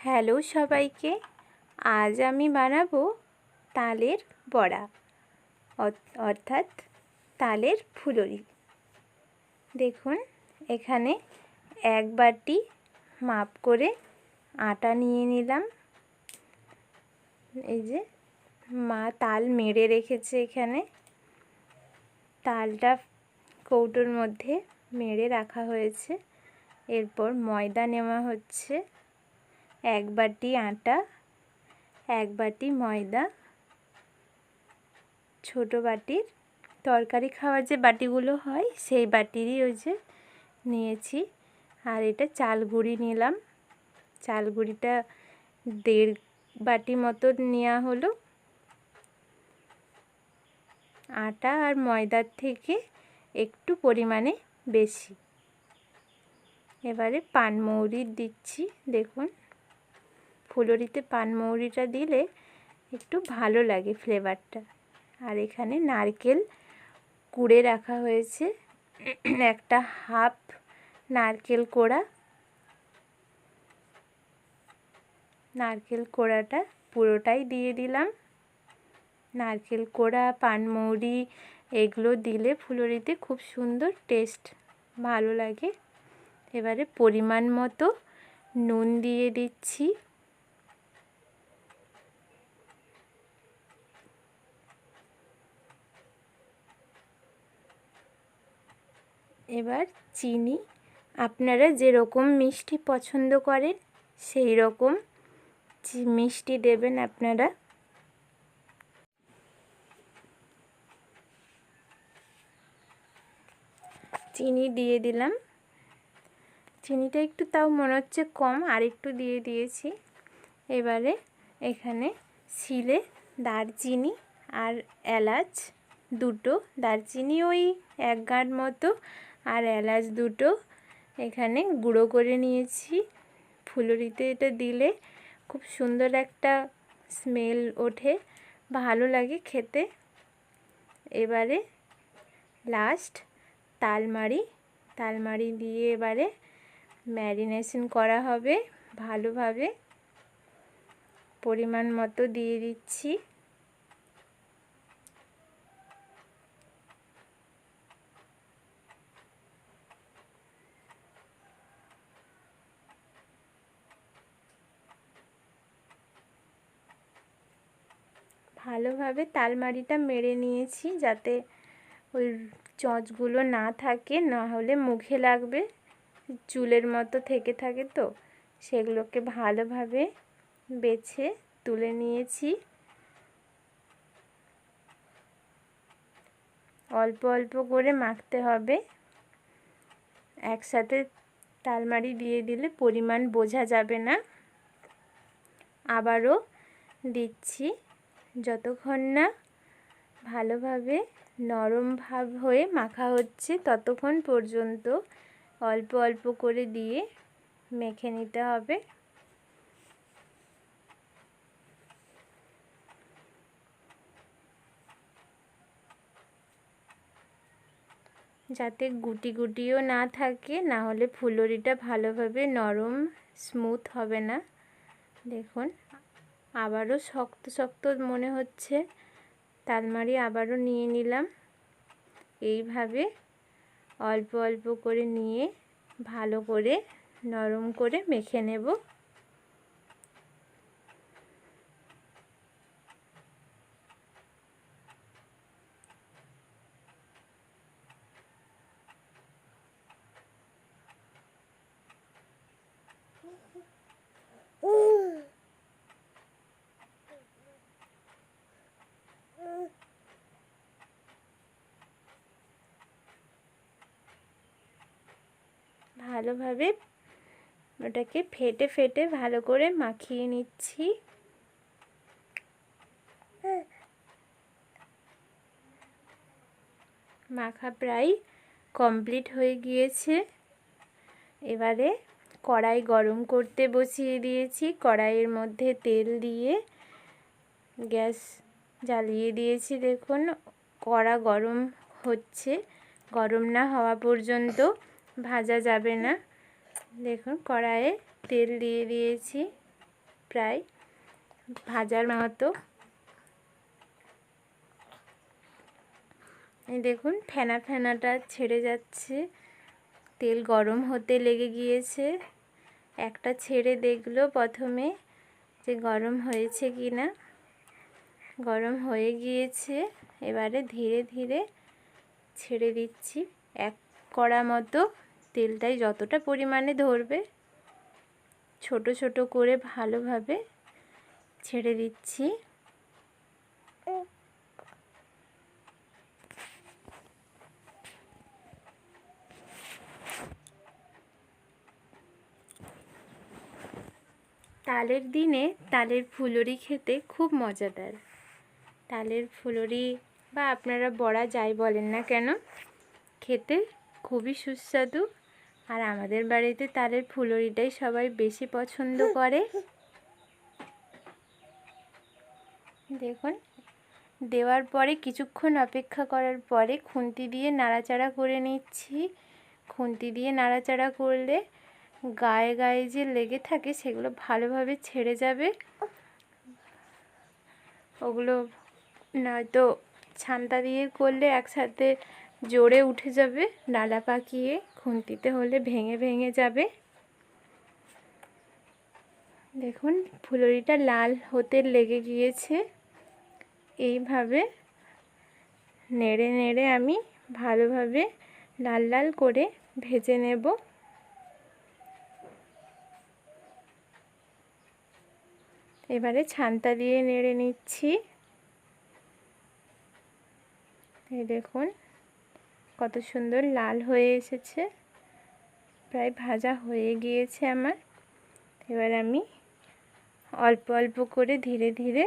Hello সবাইকে, আজ আমি বানাবো তালের বড়া অর্থাৎ তালের ফুলুরি। দেখুন, এখানে এক বাটি মাপ করে আটা নিয়ে নিলাম। এই যে মা তাল মেরে রেখেছে, এখানে তালটা কৌটোর মধ্যে মেরে রাখা হয়েছে। এরপর ময়দা নেওয়া হচ্ছে, এক বাটি আটা, এক বাটি ময়দা, ছোট বাটির তরকারি খাওয়ার যে বাটিগুলো হয় সেই বাটিরই ওই যে নিয়েছি। আর এটা চাল গুঁড়ি নিলাম, চাল গুঁড়িটা 1.5 বাটি মতো নেওয়া হলো। আটা আর ময়দার থেকে একটু পরিমাণে বেশি। এবারে পানমৌরি দিচ্ছি। দেখুন, ফুলুরিতে পানমৌরিটা দিলে একটু ভালো লাগে ফ্লেভারটা। আর এখানে নারকেল কুড়ে রাখা হয়েছে, একটা হাফ নারকেল কোড়া। নারকেল কোড়াটা পুরোটাই দিয়ে দিলাম। নারকেল কোড়া, পানমৌরি এগুলো দিলে ফুলুরিতে খুব সুন্দর টেস্ট ভালো লাগে। এবারে পরিমাণ মতো নুন দিয়ে দিচ্ছি। এবার চিনি, আপনারা যেরকম মিষ্টি পছন্দ করেন সেই রকম মিষ্টি দেবেন আপনারা। চিনি দিয়ে দিলাম। চিনিটা একটু তাও মনে হচ্ছে কম, আর একটু দিয়ে দিয়েছি। এবারে এখানে শিলে দারচিনি আর এলাচ দুটো, দারচিনি ওই 1 গাঁট মতো, আর এলাচ দুটো এখানে গুঁড়ো করে নিয়েছি। ফুলুরিতে এটা দিলে খুব সুন্দর একটা স্মেল ওঠে, ভালো লাগে খেতে। এবারে লাস্ট তালমারি দিয়ে এবারে ম্যারিনেশন করা হবে ভালোভাবে। পরিমাণ মতো দিয়ে দিচ্ছি। ভালোভাবে তালমারিটা মেরে নিয়েছি যাতে ওই চঁচগুলো না থাকে, না হলে মুখে লাগবে, চুলের মতো থেকে থাকে, তো সেগুলোকে ভালোভাবে বেছে তুলে নিয়েছি। অল্প অল্প করে মাখতে হবে, একসাথে তালমারি দিয়ে দিলে পরিমাণ বোঝা যাবে না। আবারও দিচ্ছি, যতক্ষণ না ভালোভাবে নরম ভাব হয়ে মাখা হচ্ছে ততক্ষণ পর্যন্ত অল্প অল্প করে দিয়ে মেখে নিতে হবে। যাতে গুটি গুটিও না থাকে, না হলে ফুলুরিটা ভালোভাবে নরম স্মুথ হবে না। দেখুন, আবারও শক্ত শক্ত মনে হচ্ছে, তালমারি আবারও নিয়ে নিলাম। এইভাবে অল্প অল্প করে নিয়ে ভালো করে নরম করে মেখে নেব। ভালোভাবে ওটাকে ফেটে ফেটে ভালো করে মাখিয়ে নিচ্ছি। মাখা প্রায় কমপ্লিট হয়ে গিয়েছে। এবারে কড়াই গরম করতে বসিয়ে দিয়েছি। কড়াইয়ের মধ্যে তেল দিয়ে গ্যাস জ্বালিয়ে দিয়েছি। দেখুন, কড়া গরম হচ্ছে, গরম না হওয়া পর্যন্ত ভাজা যাবে না। দেখুন, কড়াইয়ে তেল দিয়ে দিয়েছি। প্রায় ভাজার মতো। এই দেখুন ফেনা ফেনাটা ছেড়ে যাচ্ছে, তেল গরম হতে লেগে গিয়েছে। একটা ছেড়ে দেখলো প্রথমে যে গরম হয়েছে কি না। গরম হয়ে গিয়েছে, এবারে ধীরে ধীরে ছেড়ে দিচ্ছি। এক কড়া মতো তেলটাই যতটা পরিমাণে ধরবে ছোট ছোট করে ভালোভাবে ছেড়ে দিচ্ছি। তালের দিনে তালের ফুলুরি খেতে খুব মজাদার। তালের ফুলুরি বা আপনারা বড়া যাই বলেন না কেন, খেতে খুবই সুস্বাদু। আর আমাদের বাড়িতে তালের ফুলুরিটাই সবাই বেশি পছন্দ করে। দেখুন দেওয়ার পরে কিছুক্ষণ অপেক্ষা করার পরে খুন্তি দিয়ে নাড়াচাড়া করে নিচ্ছি। খুন্তি দিয়ে নাড়াচাড়া করলে গায়ে গায়ে যে লেগে থাকে সেগুলো ভালোভাবে ছেড়ে যাবে। ওগুলো নয়তো ছান্তা দিয়ে করলে একসাথে জোরে উঠে যাবে, ডালা পাকিয়ে খুন্তিতে হলে ভেঙে ভেঙে যাবে। দেখুন ফুলুরিটা লাল হতে লেগে গিয়েছে। এইভাবে নেড়ে নেড়ে আমি ভালোভাবে লাল লাল করে ভেজে নেব। এবারে ছান্তা দিয়ে নেড়ে নিচ্ছি। এই দেখুন কত সুন্দর লাল হয়ে এসেছে, প্রায় ভাজা হয়ে গিয়েছে আমার। এবার আমি অল্প অল্প করে ধীরে ধীরে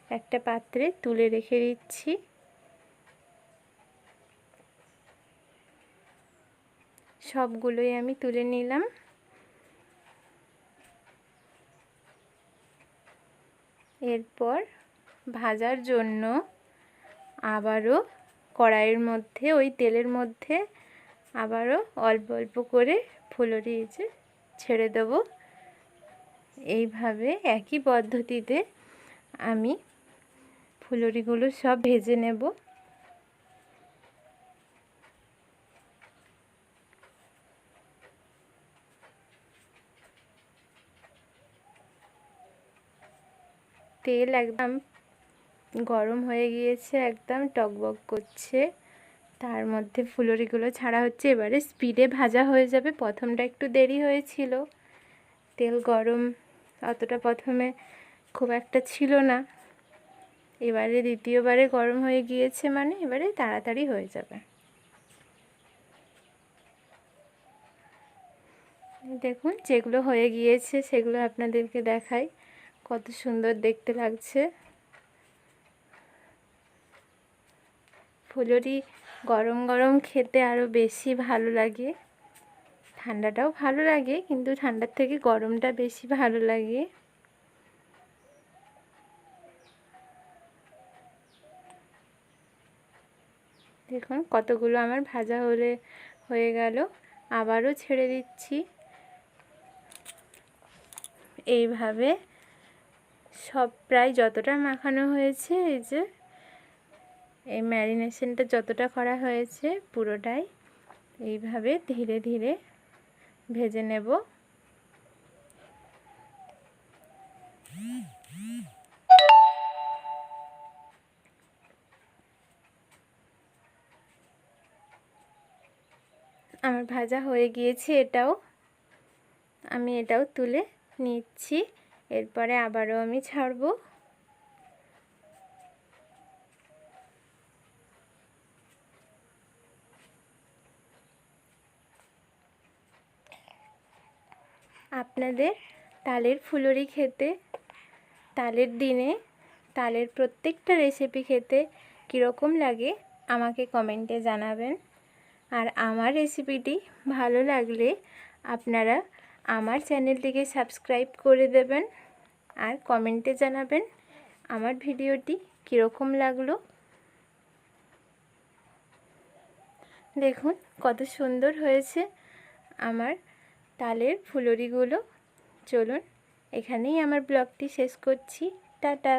একটা পাত্রে তুলে রেখে দিচ্ছি। সবগুলোই আমি তুলে নিলাম। এরপর ভাজার জন্য আবারও কড়াইয়ের মধ্যে ওই তেলের মধ্যে আবারও অল্প অল্প করে ফুলুরি ছেড়ে দেব। এইভাবে একই পদ্ধতিতে আমি ফুলুরিগুলো সব ভেজে নেব। তেল একদম গরম হয়ে গিয়েছে, একদম টকবক করছে। তার মধ্যে ফুলুরিগুলো ছাড়া হচ্ছে। এবারে স্পিডে ভাজা হয়ে যাবে। প্রথমটা একটু দেরি হয়েছিল, তেল গরম অতটা প্রথমে খুব একটা ছিল না। এবারে দ্বিতীয়বারে গরম হয়ে গিয়েছে, মানে এবারে তাড়াতাড়ি হয়ে যাবে। দেখুন যেগুলো হয়ে গিয়েছে সেগুলো আপনাদেরকে দেখাই, কত সুন্দর দেখতে লাগছে। ফুলুরি গরম গরম খেতে আরও বেশি ভালো লাগে। ঠান্ডাটাও ভালো লাগে, কিন্তু ঠান্ডার থেকে গরমটা বেশি ভালো লাগে। দেখুন কতগুলো আমার ভাজা হয়ে গেল। আবারও ছেড়ে দিচ্ছি। এইভাবে সব প্রায় যতটা মাখানো হয়েছে, এই যে এই ম্যারিনেশনটা যতটা করা হয়েছে পুরোটাই এইভাবে ধীরে ধীরে ভেজে নেব। আমার ভাজা হয়ে গিয়েছে, আমি এটাও তুলে নিচ্ছি। এরপরে আবারও আমি ছাড়বো। আপনাদের তালের ফুলুরি খেতে, তালের দিনে তালের প্রত্যেকটা রেসিপি খেতে কীরকম লাগে আমাকে কমেন্টে জানাবেন। আর আমার রেসিপিটি ভালো লাগলে আপনারা আমার চ্যানেলটিকে সাবস্ক্রাইব করে দেবেন আর কমেন্টে জানাবেন আমার ভিডিওটি কীরকম লাগলো। দেখুন কত সুন্দর হয়েছে আমার তালের ফুলুরিগুলো। চলুন এখানেই আমার ব্লগটি শেষ করছি। টাটা।